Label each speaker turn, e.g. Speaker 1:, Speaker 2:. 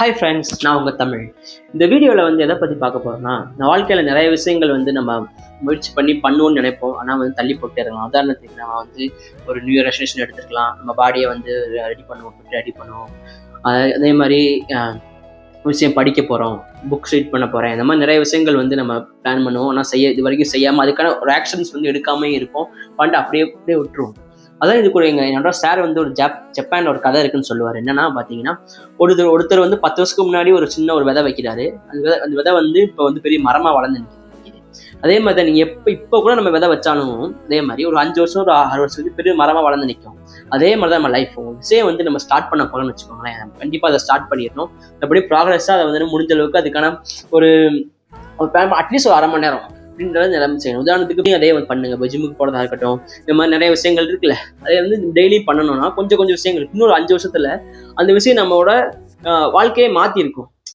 Speaker 1: Hi friends, நான் உங்கள் தமிழ். இந்த வீடியோவில் எதை பற்றி பார்க்க போகிறோம்னா, இந்த வாழ்க்கையில் நிறைய விஷயங்கள் நம்ம முயற்சி பண்ணுவோம்னு நினைப்போம். ஆனால் தள்ளி போட்டே இருக்கலாம். உதாரணத்துக்கு நம்ம ஒரு நியூ இயர் ரெசல்யூஷன் எடுத்துக்கலாம். நம்ம பாடியை ரெடி பண்ணுவோம். அதே மாதிரி விஷயம் படிக்க போகிறோம், புக்ஸ் ரீட் பண்ண போகிறேன். இந்த மாதிரி நிறைய விஷயங்கள் நம்ம பிளான் பண்ணுவோம். ஆனால் இது வரைக்கும் செய்யாமல் அதுக்கான ஒரு ஆக்ஷன்ஸ் எடுக்காமே இருப்போம். அப்படியே விட்டுருவோம். அதான் இது கூட என்னோட சார் ஒரு ஜப்பான்ல ஒரு கதை இருக்குன்னு சொல்லுவார். என்னன்னா பார்த்தீங்கன்னா, ஒருத்தர் 10 வருஷத்துக்கு முன்னாடி ஒரு சின்ன ஒரு விதை வைக்கிறாரு. அந்த விதை இப்போ பெரிய மரமா வளர்ந்து நிற்கிது. அதே மாதிரி தான் நீங்கள் இப்போ கூட நம்ம விதை வச்சாலும் அதே மாதிரி ஒரு 5 வருஷம் ஒரு 6 வருஷத்துக்கு பெரிய மரமா வளர்ந்து நிற்கும். அதே மாதிரி தான் நம்ம லைஃப் விஷயம் நம்ம ஸ்டார்ட் பண்ண போகிறோம்னு வச்சுக்கோங்களேன். கண்டிப்பாக அதை ஸ்டார்ட் பண்ணிடணும். அப்படியே ப்ராக்ரஸாக அதை முடிஞ்ச அளவுக்கு அதுக்கான ஒரு அட்லீஸ்ட் ஒரு 1/2 மணி நேரம் அப்படின்றத நிலைமை செய்யணும். உதாரணத்துக்கு அதே பண்ணுங்க. இப்போ ஜிம்முக்கு போகிறதா இருக்கட்டும், இந்த மாதிரி நிறைய விஷயங்கள் இருக்குல்ல, அதை டெய்லி பண்ணணும்னா கொஞ்சம் விஷயங்கள் இன்னொரு 5 வருஷத்துல அந்த விஷயம் நம்மளோட வாழ்க்கையை மாற்றிருக்கும்.